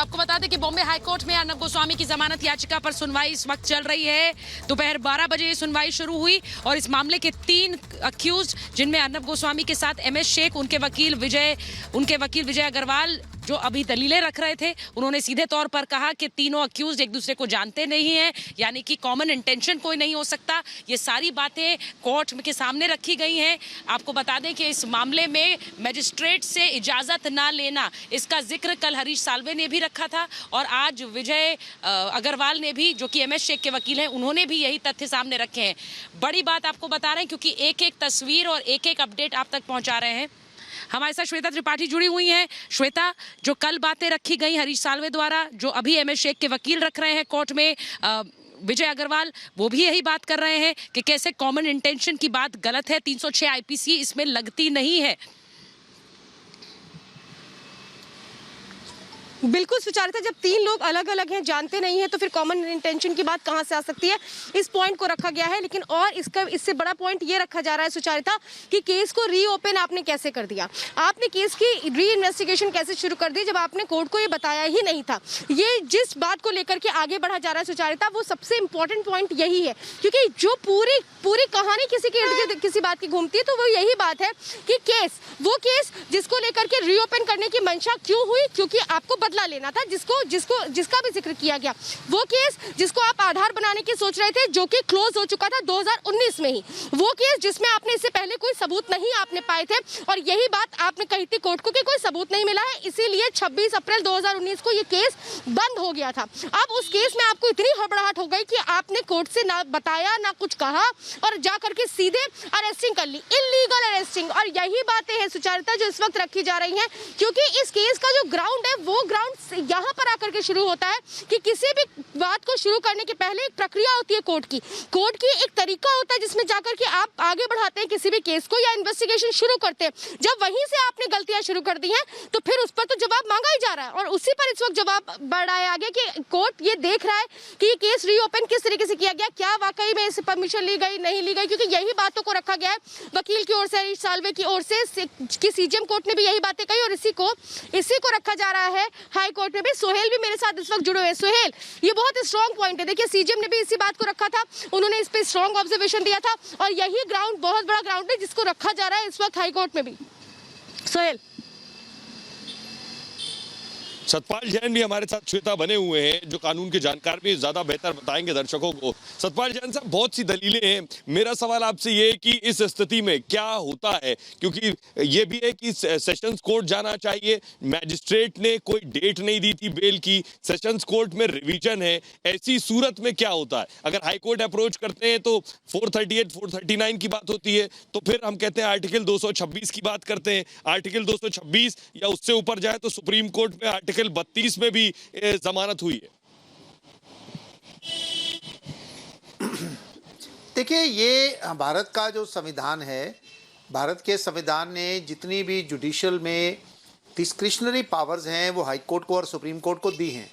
आपको बता दें कि बॉम्बे हाई कोर्ट में अर्नब गोस्वामी की जमानत याचिका पर सुनवाई इस वक्त चल रही है। दोपहर 12 बजे ये सुनवाई शुरू हुई और इस मामले के 3 अक्यूज, जिनमें अर्नब गोस्वामी के साथ एमएस शेख, उनके वकील विजय अग्रवाल, जो अभी दलीलें रख रहे थे, उन्होंने सीधे तौर पर कहा कि तीनों अक्यूज एक दूसरे को जानते नहीं हैं, यानी कि कॉमन इंटेंशन कोई नहीं हो सकता। ये सारी बातें कोर्ट के सामने रखी गई हैं। आपको बता दें कि इस मामले में मजिस्ट्रेट से इजाजत ना लेना, इसका जिक्र कल हरीश साल्वे ने भी रखा था और आज विजय अग्रवाल ने भी, जो कि एमएस शेख के वकील हैं, उन्होंने भी यही तथ्य सामने रखे हैं। बड़ी बात आपको बता रहे हैं क्योंकि एक एक तस्वीर और एक एक अपडेट आप तक पहुंचा रहे हैं। हमारे साथ श्वेता त्रिपाठी जुड़ी हुई हैं। श्वेता, जो कल बातें रखी गई हरीश साल्वे द्वारा, जो अभी एमएस शेख के वकील रख रहे हैं कोर्ट में विजय अग्रवाल, वो भी यही बात कर रहे हैं कि कैसे कॉमन इंटेंशन की बात गलत है, 306 आईपीसी इसमें लगती नहीं है। बिल्कुल सुचारिता, जब 3 लोग अलग अलग हैं, जानते नहीं हैं, तो फिर कॉमन इंटेंशन की बात कहां से आ सकती है? इस पॉइंट को रखा गया है। लेकिन और इससे बड़ा पॉइंट ये रखा जा रहा है सुचारिता कि केस को रीओपन आपने कैसे कर दिया, आपने केस की री इन्वेस्टिगेशन कैसे शुरू कर दी जब आपने कोर्ट को ये बताया ही नहीं था। ये जिस बात को लेकर के आगे बढ़ा जा रहा है सुचारिता, वो सबसे इंपॉर्टेंट पॉइंट यही है, क्योंकि जो पूरी कहानी किसी के इर्द गिर्द किसी बात की घूमती है, तो वो यही बात है कि वो केस जिसको लेकर के रीओपन करने की मंशा क्यों हुई, क्योंकि आपको बदला लेना था, जिसका भी जिक्र किया गया। वो केस जिसको आप आधार बनाने की सोच रहे थे, जो कि क्लोज हो चुका था 2019 में ही। वो केस जिसमें आपने इससे पहले कोई सबूत नहीं आपने पाए थे, और यही बात आपने कही थी कोर्ट को कि कोई सबूत नहीं मिला है, इसीलिए 26 अप्रैल 2019 को ये केस बंद हो गया था। अब उस केस में आपको इतनी हड़बड़ाहट हो गई कि आपने कोर्ट से ना बताया ना कुछ कहा और जाकर के सीधे अरेस्टिंग कर ली, इल्लीगल अरेस्टिंग। और यही बातें हैं सुचारिता जो इस वक्त रखी जा रही हैं, क्योंकि इस केस का जो ग्राउंड है, वो ग्राउंड यहाँ पर आकर के शुरू होता है कि किसी भी बात को शुरू करने के पहले एक प्रक्रिया होती है कोर्ट की एक तरीका होता है जिसमें जाकर के आप आगे बढ़ाते हैं किसी भी केस को या इन्वेस्टिगेशन शुरू करते हैं। जब वहीं से आपने गलतियां शुरू कर दी हैं, तो फिर उस पर तो जवाब मांगा ही जा रहा है, और उसी पर इस वक्त जवाब बढ़ाया गया कि कोर्ट ये देख रहा है कि ये केस रीओपन किस तरीके से किया गया, क्या वाकई में इसे परमिशन ली गई नहीं ली गई, क्योंकि यही बातों को रखा गया है वकील की ओर से, हरीश साल्वे की ओर से, कि सीजेएम कोर्ट ने भी यही बातें कही और इसी को रखा जा रहा है हाई कोर्ट में भी। सोहेल भी मेरे साथ इस वक्त जुड़े हुए। सोहेल, ये बहुत स्ट्रॉन्ग पॉइंट है। देखिए, सीजेएम ने भी इसी बात को रखा था, उन्होंने इस पे स्ट्रॉन्ग ऑब्जर्वेशन दिया था, और यही ग्राउंड बहुत बड़ा ग्राउंड है जिसको रखा जा रहा है इस वक्त हाई कोर्ट में भी। सोहेल, सतपाल जैन भी हमारे साथ श्वेता बने हुए हैं, जो कानून के जानकार भी ज्यादा बेहतर बताएंगे दर्शकों को। सतपाल जैन साहब, बहुत सी दलीलें हैं, मेरा सवाल आपसे ये है कि इस स्थिति में क्या होता है, क्योंकि ये भी है कि सेशंस कोर्ट जाना चाहिए, मैजिस्ट्रेट ने कोई डेट नहीं दी थी बेल की, सेशंस कोर्ट में रिवीजन है, ऐसी सूरत में क्या होता है? अगर हाई कोर्ट अप्रोच करते हैं तो 438, 439 की बात होती है, तो फिर हम कहते हैं आर्टिकल 226 की बात करते हैं, आर्टिकल 226 या उससे ऊपर जाए तो सुप्रीम कोर्ट में आर्टिकल 32 में भी जमानत हुई है। देखिए, ये भारत का जो संविधान है, भारत के संविधान ने जितनी भी जुडिशियल में डिस्क्रिशनरी पावर्स हैं वो हाई कोर्ट को और सुप्रीम कोर्ट को दी हैं।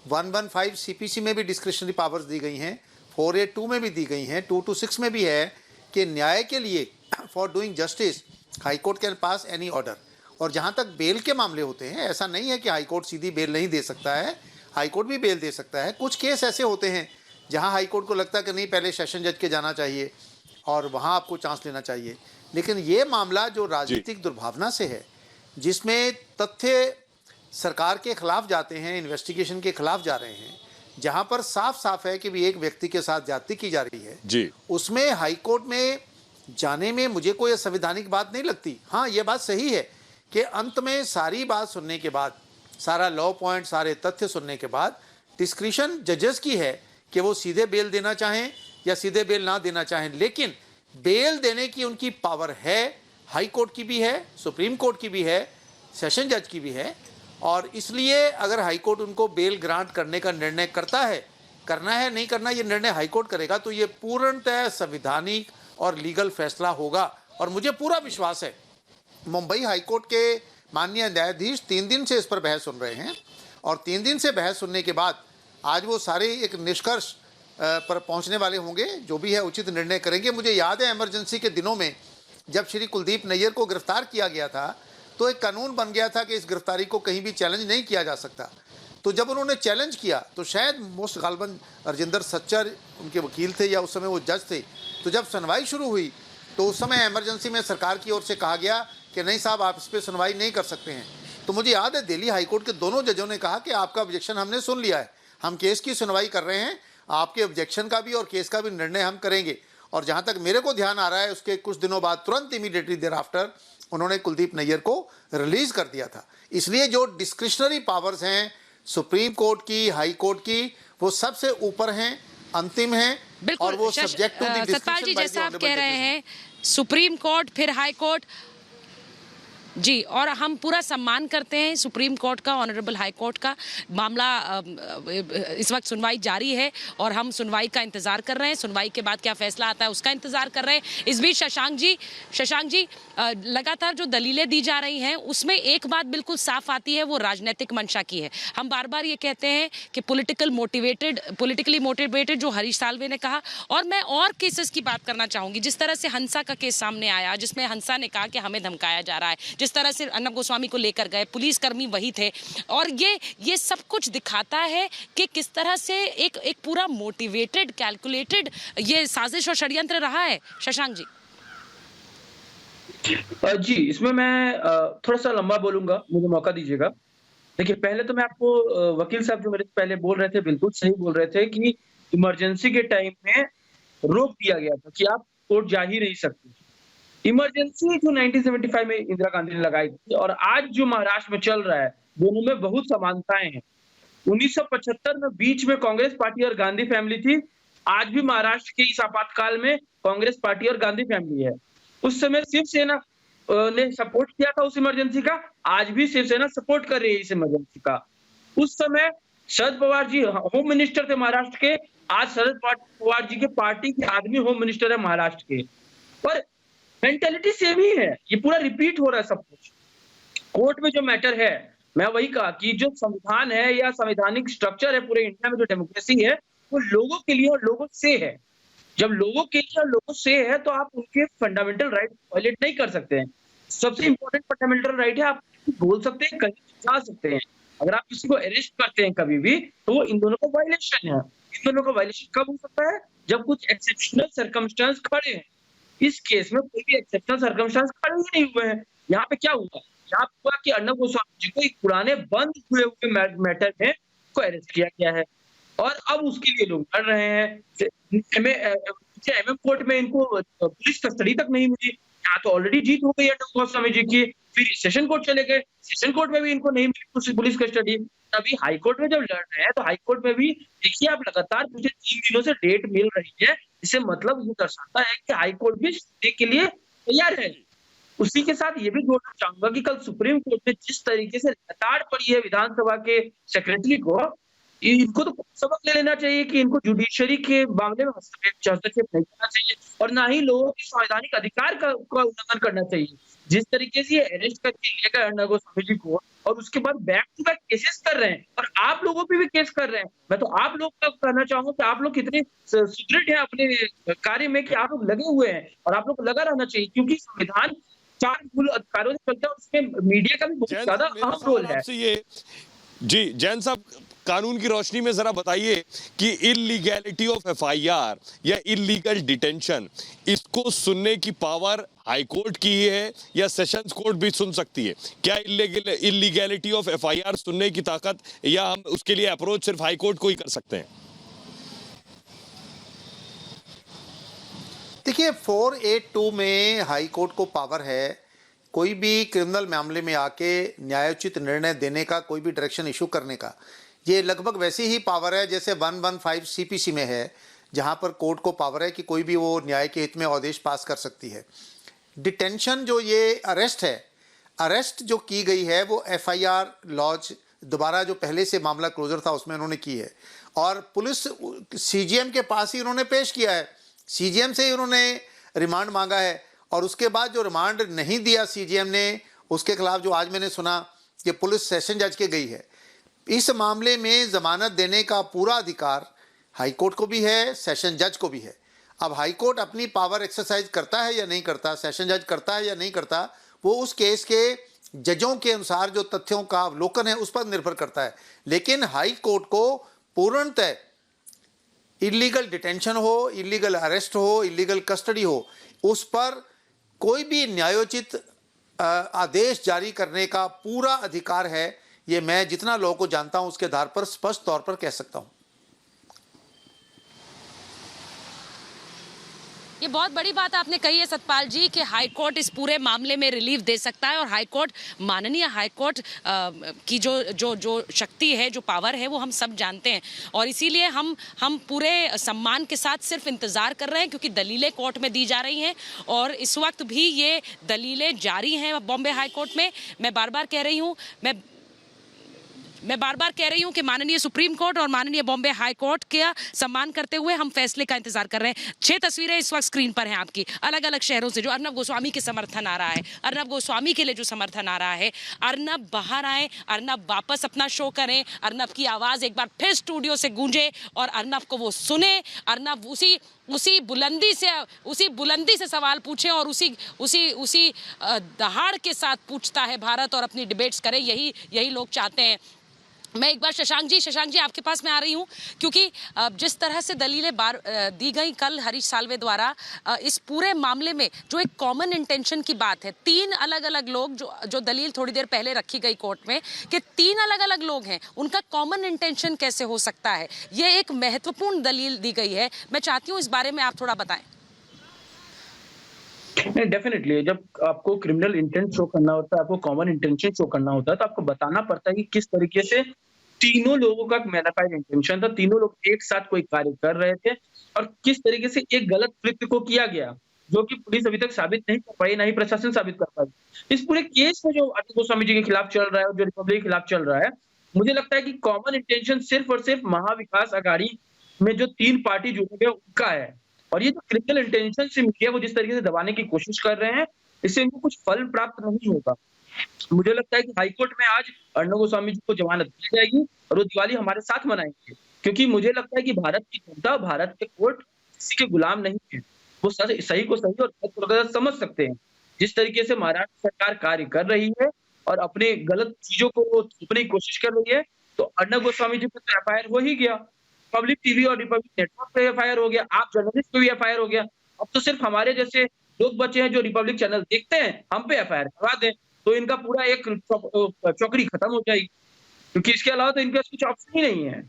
115 सीपीसी में भी डिस्क्रिशनरी पावर्स दी गई हैं, 482 में भी दी गई हैं, 226 में भी है कि न्याय के लिए for doing justice high court can pass any order. और जहाँ तक बेल के मामले होते हैं, ऐसा नहीं है कि हाई कोर्ट सीधी बेल नहीं दे सकता है, हाई कोर्ट भी बेल दे सकता है। कुछ केस ऐसे होते हैं जहाँ हाई कोर्ट को लगता है कि नहीं, पहले सेशन जज के जाना चाहिए और वहाँ आपको चांस लेना चाहिए। लेकिन ये मामला जो राजनीतिक दुर्भावना से है, जिसमें तथ्य सरकार के खिलाफ जाते हैं, इन्वेस्टिगेशन के खिलाफ जा रहे हैं, जहाँ पर साफ साफ है कि भी एक व्यक्ति के साथ ज्यादती की जा रही है जी, उसमें हाई कोर्ट में जाने में मुझे कोई संवैधानिक बात नहीं लगती। हाँ, ये बात सही है कि अंत में सारी बात सुनने के बाद, सारा लॉ पॉइंट, सारे तथ्य सुनने के बाद डिस्क्रिशन जजेस की है कि वो सीधे बेल देना चाहें या सीधे बेल ना देना चाहें। लेकिन बेल देने की उनकी पावर है, हाई कोर्ट की भी है, सुप्रीम कोर्ट की भी है, सेशन जज की भी है। और इसलिए अगर हाई कोर्ट उनको बेल ग्रांट करने का निर्णय करता है, करना है नहीं करना ये निर्णय हाई कोर्ट करेगा, तो ये पूर्णतः संवैधानिक और लीगल फैसला होगा। और मुझे पूरा विश्वास है, मुंबई हाई कोर्ट के माननीय न्यायाधीश 3 दिन से इस पर बहस सुन रहे हैं, और 3 दिन से बहस सुनने के बाद आज वो सारे एक निष्कर्ष पर पहुंचने वाले होंगे, जो भी है उचित निर्णय करेंगे। मुझे याद है इमरजेंसी के दिनों में जब श्री कुलदीप नैयर को गिरफ्तार किया गया था, तो एक कानून बन गया था कि इस गिरफ्तारी को कहीं भी चैलेंज नहीं किया जा सकता। तो जब उन्होंने चैलेंज किया तो शायद मोस्ट गालबन राजेंद्र सच्चर उनके वकील थे या उस समय वो जज थे, तो जब सुनवाई शुरू हुई तो उस समय इमरजेंसी में सरकार की ओर से कहा गया कि नहीं साहब, आप इस पर सुनवाई नहीं कर सकते हैं। तो मुझे याद है दिल्ली हाईकोर्ट के दोनों जजों ने कहा कि आपका ऑब्जेक्शन हमने सुन लिया है, हम केस की सुनवाई कर रहे हैं, आपके ऑब्जेक्शन का भी और केस का भी निर्णय हम करेंगे। और जहाँ तक मेरे को ध्यान आ रहा है, उसके कुछ दिनों बाद तुरंत इमीडिएटली देर आफ्टर उन्होंने कुलदीप नैयर को रिलीज कर दिया था। इसलिए जो डिस्क्रिशनरी पावर्स हैं सुप्रीम कोर्ट की, हाई कोर्ट की, वो सबसे ऊपर हैं, अंतिम हैं और वो सब्जेक्ट टू द सतपाल जी, जैसा आप कह रहे हैं सुप्रीम कोर्ट फिर हाई कोर्ट जी, और हम पूरा सम्मान करते हैं सुप्रीम कोर्ट का, ऑनरेबल हाई कोर्ट का। मामला इस वक्त सुनवाई जारी है और हम सुनवाई का इंतजार कर रहे हैं। सुनवाई के बाद क्या फैसला आता है उसका इंतजार कर रहे हैं। इस बीच शशांक जी लगातार जो दलीलें दी जा रही हैं उसमें एक बात बिल्कुल साफ आती है, वो राजनीतिक मंशा की है। हम बार बार ये कहते हैं कि पॉलिटिकली मोटिवेटेड जो हरीश साल्वे ने कहा, और मैं और केसेस की बात करना चाहूंगी। जिस तरह से हंसा का केस सामने आया, जिसमें हंसा ने कहा कि हमें धमकाया जा रहा है, जिस तरह से अर्नब गोस्वामी को लेकर गए पुलिसकर्मी वही थे, और ये सब कुछ दिखाता है कि किस तरह से एक पूरा मोटिवेटेड कैलकुलेटेड ये साजिश और षड्यंत्र रहा है। शशांक जी। जी, इसमें मैं थोड़ा सा लंबा बोलूंगा, मुझे मौका दीजिएगा। देखिए, पहले तो मैं आपको वकील साहब जो मेरे पहले बोल रहे थे बिल्कुल सही बोल रहे थे कि इमरजेंसी के टाइम में रोक दिया गया था कि आप कोर्ट जा ही नहीं सकते। इमरजेंसी जो 1975 में इंदिरा गांधी ने लगाई थी और आज जो महाराष्ट्र में चल रहा है, दोनों में बहुत समानताएं हैं। 1975 में बीच में कांग्रेस पार्टी और गांधी फैमिली थी, आज भी महाराष्ट्र के इस आपातकाल में कांग्रेस पार्टी और गांधी फैमिली है। उस समय शिवसेना ने सपोर्ट किया था उस इमरजेंसी का, आज भी शिवसेना सपोर्ट कर रही है इस इमरजेंसी का। उस समय शरद पवार जी होम मिनिस्टर थे महाराष्ट्र के, आज शरद पवार जी के पार्टी के आदमी होम मिनिस्टर है महाराष्ट्र के, पर मेंटेलिटी सेम ही है। ये पूरा रिपीट हो रहा है सब कुछ। कोर्ट में जो मैटर है, मैं वही कहा कि जो संविधान है या संवैधानिक स्ट्रक्चर है पूरे इंडिया में, जो डेमोक्रेसी है, वो लोगों के लिए और लोगों से है। जब लोगों के लिए और लोगों से है तो आप उनके फंडामेंटल राइट वायलेट नहीं कर सकते हैं। सबसे इंपॉर्टेंट फंडामेंटल राइट है, आप बोल सकते हैं, कहीं जा सकते हैं। अगर आप किसी को अरेस्ट करते हैं कभी भी, तो वो इन दोनों का वायलेशन है। इन दोनों का वायलेशन कब हो सकता है? जब कुछ एक्सेप्शनल सर्कमस्टेंस खड़े हैं। इस केस में कोई भी एक्सेप्शनल सर्कमस्टेंस खड़े ही नहीं हुए हैं। यहाँ पे क्या हुआ? यहाँ हुआ कि अर्नब गोस्वामी जी को एक पुराने बंद हुए मैटर में को अरेस्ट किया गया है और अब उसके लिए लोग लड़ रहे हैं। एमएम कोर्ट में इनको पुलिस कस्टडी तक नहीं मिली, यहाँ तो ऑलरेडी जीत हो गई अर्नब गोस्वामी जी की। फिर सेशन कोर्ट चले गए, सेशन कोर्ट में भी इनको नहीं मिली पुलिस कस्टडी। अभी हाई कोर्ट में जब लड़ रहे हैं तो हाई कोर्ट में भी देखिए आप लगातार मुझे 3 दिनों से डेट मिल रही है। इससे मतलब ये दर्शाता है कि हाई कोर्ट भी स्टे के लिए तैयार है। उसी के साथ ये भी जोड़ना चाहूंगा कि कल सुप्रीम कोर्ट ने जिस तरीके से लताड़ पड़ी है विधानसभा के सेक्रेटरी को, इनको तो सबक ले लेना चाहिए कि इनको जुडिशरी के मामले में हस्तक्षेप नहीं करना चाहिए और ना ही लोगों के संवैधानिक अधिकार का उल्लंघन करना चाहिए। जिस तरीके से ये अरेस्ट करके ले गए अर्नब गोस्वामी जी को और उसके बाद बैक टू बैक केसेस कर रहे हैं और आप लोगों पे भी केस कर रहे हैं। मैं तो आप लोग का कहना चाहूंगा कि आप लोग कितने सुदृढ़ हैं अपने कार्य में कि आप लोग लगे हुए हैं और आप लोग लगा रहना चाहिए, क्योंकि संविधान 4 मूल अधिकारों से चलता है, उसमें मीडिया का भी बहुत ज्यादा अहम रोल है। जी जैन साहब, कानून की रोशनी में जरा बताइए कि इलीगैलिटी ऑफ एफआईआर या इलीगल डिटेंशन, इसको सुनने की पावर हाई कोर्ट की ही है या सेशंस कोर्ट भी सुन सकती है? क्या इलीगैलिटी ऑफ एफआईआर सुनने की ताकत या हम उसके लिए अप्रोच सिर्फ हाई कोर्ट को ही कर सकते हैं? देखिए 482 में हाई कोर्ट को पावर है कोई भी क्रिमिनल मामले में आके न्यायोचित निर्णय देने का, कोई भी डायरेक्शन इशू करने का। ये लगभग वैसी ही पावर है जैसे 115 सीपीसी में है, जहां पर कोर्ट को पावर है कि कोई भी वो न्याय के हित में आदेश पास कर सकती है। डिटेंशन जो ये अरेस्ट है, अरेस्ट जो की गई है वो एफआईआर लॉज दोबारा जो पहले से मामला क्लोजर था उसमें उन्होंने की है और पुलिस सीजीएम के पास ही उन्होंने पेश किया है, सीजीएम से ही उन्होंने रिमांड मांगा है और उसके बाद जो रिमांड नहीं दिया सीजीएम ने, उसके खिलाफ जो आज मैंने सुना कि पुलिस सेशन जज के गई है। इस मामले में जमानत देने का पूरा अधिकार हाई कोर्ट को भी है, सेशन जज को भी है। अब हाई कोर्ट अपनी पावर एक्सरसाइज करता है या नहीं करता, सेशन जज करता है या नहीं करता, वो उस केस के जजों के अनुसार जो तथ्यों का अवलोकन है उस पर निर्भर करता है। लेकिन हाई कोर्ट को पूर्णतः इलीगल डिटेंशन हो, इलीगल अरेस्ट हो, इलीगल कस्टडी हो, उस पर कोई भी न्यायोचित आदेश जारी करने का पूरा अधिकार है। ये मैं जितना लोगों को जानता हूं उसके आधार पर स्पष्ट तौर पर कह सकता हूं। ये बहुत बड़ी बात आपने कही है सतपाल जी कि हाई कोर्ट इस पूरे मामले में रिलीफ दे सकता है और हाई कोर्ट, माननीय हाई कोर्ट की जो शक्ति है, जो पावर है, वो हम सब जानते हैं और इसीलिए हम पूरे सम्मान के साथ सिर्फ इंतजार कर रहे हैं क्योंकि दलीलें कोर्ट में दी जा रही हैं और इस वक्त भी ये दलीलें जारी हैं बॉम्बे हाई कोर्ट में। मैं बार बार कह रही हूँ कि माननीय सुप्रीम कोर्ट और माननीय बॉम्बे हाई कोर्ट का सम्मान करते हुए हम फैसले का इंतजार कर रहे हैं। 6 तस्वीरें इस वक्त स्क्रीन पर हैं आपकी, अलग अलग शहरों से जो अर्नब गोस्वामी के समर्थन आ रहा है, अर्नब गोस्वामी के लिए जो समर्थन आ रहा है। अर्नब बाहर आए, अर्नब वापस अपना शो करें, अर्नब की आवाज़ एक बार फिर स्टूडियो से गूंजे और अर्नब को वो सुने, अर्नब उसी बुलंदी से सवाल पूछे और उसी दहाड़ के साथ पूछता है भारत और अपनी डिबेट्स करे। यही लोग चाहते हैं। मैं एक बार शशांक जी आपके पास मैं आ रही हूँ क्योंकि जिस तरह से दलीलें दी गई कल हरीश साल्वे द्वारा, इस पूरे मामले में जो एक कॉमन इंटेंशन की बात है, 3 अलग अलग लोग जो दलील थोड़ी देर पहले रखी गई कोर्ट में कि 3 अलग अलग लोग हैं, उनका कॉमन इंटेंशन कैसे हो सकता है, ये एक महत्वपूर्ण दलील दी गई है। मैं चाहती हूँ इस बारे में आप थोड़ा बताएं। नहीं, डेफिनेटली जब आपको क्रिमिनल इंटेंट शो करना होता है, आपको कॉमन इंटेंशन शो करना होता है, तो आपको बताना पड़ता है कि किस तरीके से तीनों लोगों का मैनिफेस्ट इंटेंशन था, तीनों लोग एक साथ कोई कार्य कर रहे थे और किस तरीके से एक गलत कृत्य को किया गया जो कि पुलिस अभी तक साबित नहीं कर पाई, ना ही प्रशासन साबित कर पाई। इस पूरे केस में जो अर्नब गोस्वामी जी के खिलाफ चल रहा है और जो रिपब्लिक के खिलाफ चल रहा है, मुझे लगता है कि कॉमन इंटेंशन सिर्फ और सिर्फ महाविकास अघाड़ी में जो 3 पार्टी जुड़े हुए उनका है और ये जो क्रिमिनल इंटेंशन से मीडिया को जिस तरीके से दबाने की कोशिश कर रहे हैं, इससे इनको कुछ फल प्राप्त नहीं होगा। मुझे लगता है कि हाईकोर्ट में आज अर्नब गोस्वामी जी को जमानत दी जाएगी और वो दिवाली हमारे साथ मनाएंगे, क्योंकि मुझे लगता है कि भारत की जनता, भारत के कोर्ट किसी के गुलाम नहीं है। वो सही को सही और गलत को गलत समझ सकते हैं। जिस तरीके से महाराष्ट्र सरकार कार्य कर रही है और अपने गलत चीजों को थोपने की कोशिश कर रही है, तो अर्नब गोस्वामी जी पर तो एफआईआर हो ही गया, पब्लिक टीवी और रिपब्लिक नेटवर्क पे एफआईआर हो गया, आप जर्नलिस्ट पे भी एफआईआर हो गया। अब तो सिर्फ हमारे जैसे लोग बचे हैं जो रिपब्लिक चैनल देखते हैं, हम पे एफआईआर करवा दें तो इनका पूरा एक चौकड़ी खत्म हो जाएगी, क्योंकि इसके अलावा तो इनके पास कुछ ऑप्शन ही नहीं है।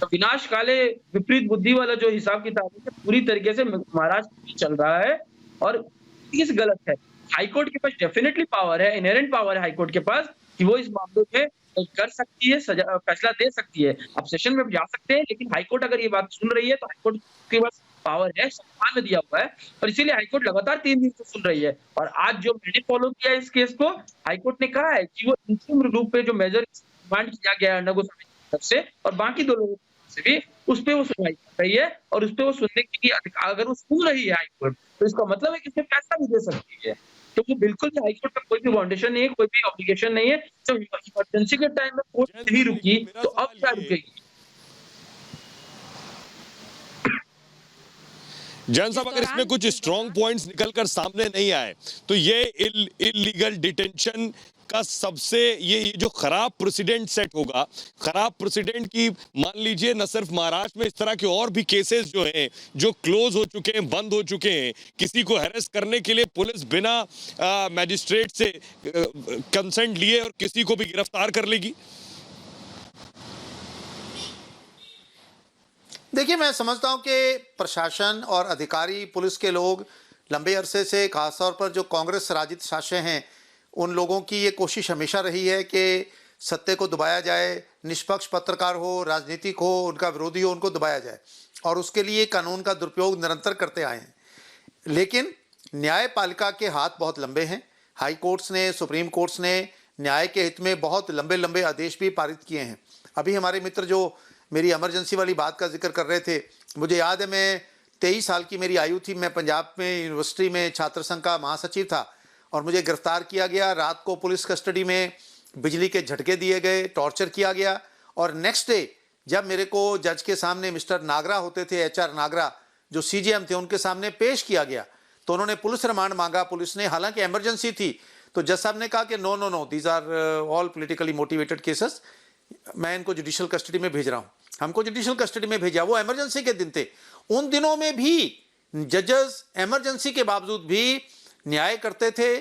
तो विनाश काले विपरीत बुद्धि वाला जो हिसाब किताब है पूरी तरीके से महाराष्ट्र में चल रहा है और किस गलत है। हाईकोर्ट के पास डेफिनेटली पावर है, इनहेरेंट पावर है हाईकोर्ट के पास कि वो इस मामले में कर सकती है, फैसला दे सकती है। आप सेशन में जा सकते हैं, लेकिन हाईकोर्ट अगर ये बात सुन रही है तो हाईकोर्ट के पास पावर है, संविधान में दिया हुआ है और इसीलिए हाईकोर्ट लगातार 3 दिन से सुन रही है। और आज जो मैंने फॉलो किया इस केस को, हाईकोर्ट ने कहा है कि वो अंतिम रूप पे जो मेजर डिमांड किया गया है अर्नब गोस्वामी की तरफ से और बाकी 2 लोगों से भी, उस पे वो सुनवाई कर रही है और उस पे वो सुनने के लिए अगर वो सुन रही है हाईकोर्ट, तो इसका मतलब है कि इसमें फैसला भी दे सकती है। तो वो बिल्कुल भी हाईकोर्ट का कोई भी फाउंडेशन नहीं है, कोई भी ऑब्लिगेशन नहीं है। जब इमरजेंसी के टाइम में कोर्ट नहीं रुकी तो अब क्या रुकेगी? जैन साहब, अगर इसमें कुछ स्ट्रॉन्ग पॉइंट्स निकलकर सामने नहीं आए तो ये इलीगल डिटेंशन का सबसे ये जो खराब प्रेसिडेंट सेट होगा, खराब प्रेसिडेंट की मान लीजिए न सिर्फ महाराष्ट्र में, इस तरह के और भी केसेस जो हैं जो क्लोज हो चुके हैं, बंद हो चुके हैं, किसी को हैरेस करने के लिए पुलिस बिना मैजिस्ट्रेट से कंसेंट लिए और किसी को भी गिरफ्तार कर लेगी। देखिए, मैं समझता हूं कि प्रशासन और अधिकारी, पुलिस के लोग लंबे अरसे से, खासतौर पर जो कांग्रेस राजित शासक हैं, उन लोगों की ये कोशिश हमेशा रही है कि सत्य को दबाया जाए, निष्पक्ष पत्रकार हो, राजनीतिक हो, उनका विरोधी हो, उनको दबाया जाए और उसके लिए कानून का दुरुपयोग निरंतर करते आए हैं। लेकिन न्यायपालिका के हाथ बहुत लंबे हैं। हाई कोर्ट्स ने, सुप्रीम कोर्ट्स ने न्याय के हित में बहुत लंबे लंबे आदेश भी पारित किए हैं। अभी हमारे मित्र जो मेरी इमरजेंसी वाली बात का जिक्र कर रहे थे, मुझे याद है मैं 23 साल की मेरी आयु थी, मैं पंजाब में यूनिवर्सिटी में छात्र संघ का महासचिव था और मुझे गिरफ्तार किया गया। रात को पुलिस कस्टडी में बिजली के झटके दिए गए, टॉर्चर किया गया और नेक्स्ट डे जब मेरे को जज के सामने मिस्टर नागरा होते थे, HR नागरा जो CJM थे, उनके सामने पेश किया गया तो उन्होंने पुलिस रिमांड मांगा। पुलिस ने, हालांकि इमरजेंसी थी तो जज साहब ने कहा कि no no no, these are all politically motivated cases, मैं इनको जुडिशियल कस्टडी में भेज रहा हूं। हमको जुडिशियल कस्टडी में भेजा, वो इमरजेंसी के दिन थे। उन दिनों में भी जजेस इमरजेंसी के बावजूद भी न्याय करते थे,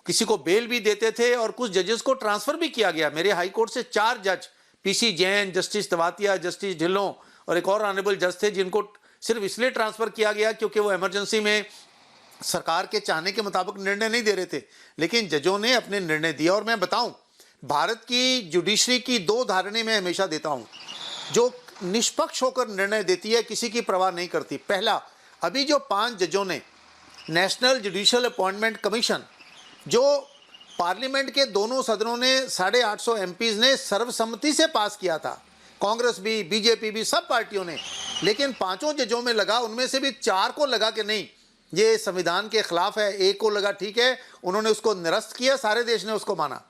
किसी को बेल भी देते थे और कुछ जजेस को ट्रांसफर भी किया गया। मेरे हाई कोर्ट से 4 जज, PC Jain, justice Tawatia, justice Dhillon और एक और ऑनरेबल जज थे जिनको सिर्फ इसलिए ट्रांसफर किया गया क्योंकि वो इमरजेंसी में सरकार के चाहने के मुताबिक निर्णय नहीं दे रहे थे, लेकिन जजों ने अपने निर्णय दिया। और मैं बताऊं, भारत की जुडिशरी की 2 धारणाएं मैं हमेशा देता हूं जो निष्पक्ष होकर निर्णय देती है, किसी की परवाह नहीं करती। पहला, अभी जो 5 जजों ने नेशनल जुडिशियल अपॉइंटमेंट कमीशन, जो पार्लियामेंट के दोनों सदनों ने 850 एमपीज ने सर्वसम्मति से पास किया था, कांग्रेस भी, बीजेपी भी, सब पार्टियों ने, लेकिन 5 जजों में लगा, उनमें से भी 4 को लगा कि नहीं ये संविधान के खिलाफ है, एक को लगा ठीक है, उन्होंने उसको निरस्त किया, सारे देश ने उसको माना।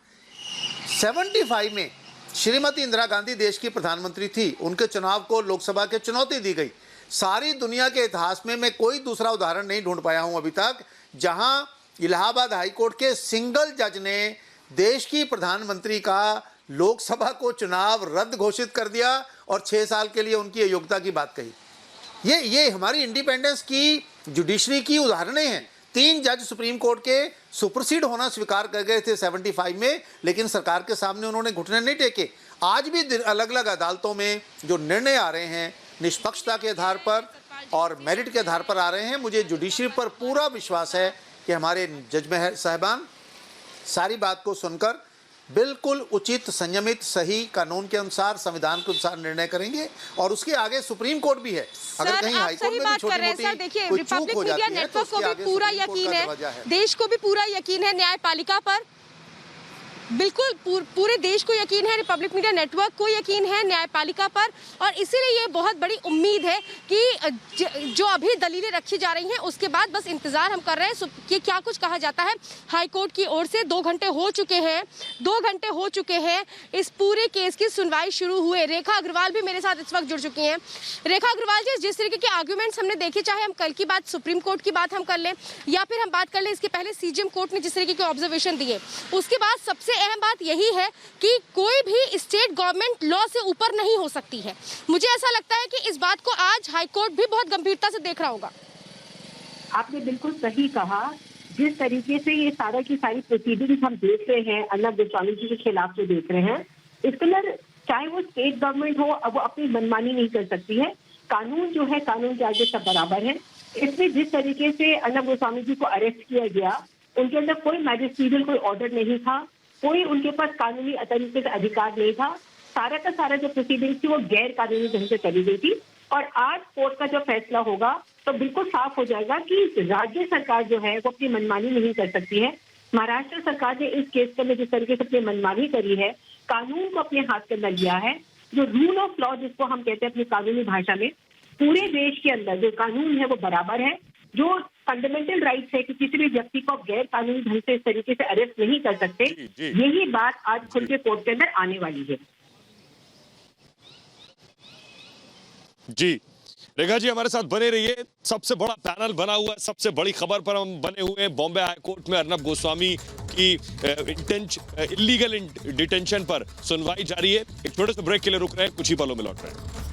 75 में श्रीमती इंदिरा गांधी देश की प्रधानमंत्री थी, उनके चुनाव को लोकसभा के चुनौती दी गई। सारी दुनिया के इतिहास में मैं कोई दूसरा उदाहरण नहीं ढूंढ पाया हूं अभी तक जहां इलाहाबाद हाईकोर्ट के सिंगल जज ने देश की प्रधानमंत्री का लोकसभा को चुनाव रद्द घोषित कर दिया और 6 साल के लिए उनकी अयोग्यता की बात कही। ये हमारी इंडिपेंडेंस की जुडिशरी की उदाहरणें हैं। 3 जज सुप्रीम कोर्ट के सुपरसीड होना स्वीकार कर गए थे 75 में, लेकिन सरकार के सामने उन्होंने घुटने नहीं टेके। आज भी अलग अलग अदालतों में जो निर्णय आ रहे हैं निष्पक्षता के आधार पर और मेरिट के आधार पर आ रहे हैं। मुझे जुडिशरी पर पूरा विश्वास है कि हमारे जज साहिबान सारी बात को सुनकर बिल्कुल उचित, संयमित, सही, कानून के अनुसार, संविधान के अनुसार निर्णय करेंगे। और उसके आगे सुप्रीम कोर्ट भी है। अगर कहीं हाई कोर्ट में भी छोटी-मोटी देखिए, कोई रिपब्लिक चूक हो मीडिया जाती है तो नेटवर्क को उसके भी आगे पूरा सुप्रीम कोर्ट यकीन का है, दरवाजा है। देश को भी पूरा यकीन है न्यायपालिका पर, बिल्कुल पूरे देश को यकीन है, रिपब्लिक मीडिया नेटवर्क को यकीन है न्यायपालिका पर। और इसीलिए ये बहुत बड़ी उम्मीद है कि जो अभी दलीलें रखी जा रही हैं उसके बाद बस इंतजार हम कर रहे हैं कि क्या कुछ कहा जाता है हाई कोर्ट की ओर से। 2 घंटे हो चुके हैं, 2 घंटे हो चुके हैं इस पूरे केस की सुनवाई शुरू हुए। रेखा अग्रवाल भी मेरे साथ इस वक्त जुड़ चुकी हैं। रेखा अग्रवाल जी, जिस तरीके के आर्ग्यूमेंट्स हमने देखे, चाहे हम कल की बात सुप्रीम कोर्ट की बात हम कर लें या फिर हम बात कर लें इसके पहले सीजेएम कोर्ट ने जिस तरीके के ऑब्जर्वेशन दिए, उसके बाद सबसे अहम बात यही है कि कोई भी स्टेट गवर्नमेंट लॉ से ऊपर नहीं हो सकती है। मुझे ऐसा लगता है कि इस बात को आज हाई कोर्ट भी बहुत गंभीरता से देख रहा होगा। आपने बिल्कुल सही कहा। जिस तरीके से ये सारा की सारी प्रोसीडिंग्स हम देख रहे हैं अर्नब गोस्वामी जी के खिलाफ जो देख रहे हैं, इसके अंदर चाहे वो स्टेट गवर्नमेंट हो, अब वो अपनी मनमानी नहीं कर सकती है। कानून जो है, कानून के आगे सब बराबर है। इसमें जिस तरीके से अर्नब गोस्वामी जी को अरेस्ट किया गया, उनके अंदर कोई मैजिस्ट्रियल कोई ऑर्डर नहीं था, कोई उनके पास कानूनी तरीके से अधिकार नहीं था। सारा का सारा जो प्रोसीडिंग थी वो गैर कानूनी ढंग से करी गई थी। और आज कोर्ट का जो फैसला होगा तो बिल्कुल साफ हो जाएगा कि राज्य सरकार जो है वो अपनी मनमानी नहीं कर सकती है। महाराष्ट्र सरकार ने इस केस के अंदर जिस तरीके से अपनी मनमानी करी है, कानून को अपने हाथ के अंदर लिया है, जो रूल ऑफ लॉ जिसको हम कहते हैं अपनी कानूनी भाषा में, पूरे देश के अंदर जो कानून है वो बराबर है। जो फंडामेंटल राइट्स है कि किसी भी व्यक्ति को आप गैर कानूनी ढंग से इस तरीके से अरेस्ट नहीं कर सकते, यही बात आज खुल के कोर्ट के अंदर आने वाली है। जी रेखा जी, हमारे साथ बने रहिए। सबसे बड़ा पैनल बना हुआ है, सबसे बड़ी खबर पर हम बने हुए हैं। बॉम्बे हाई कोर्ट में अर्नब गोस्वामी की इलीगल डिटेंशन पर सुनवाई जारी है। एक छोटे से ब्रेक के लिए रुक रहे हैं, कुछ ही पलों में लौट रहे हैं।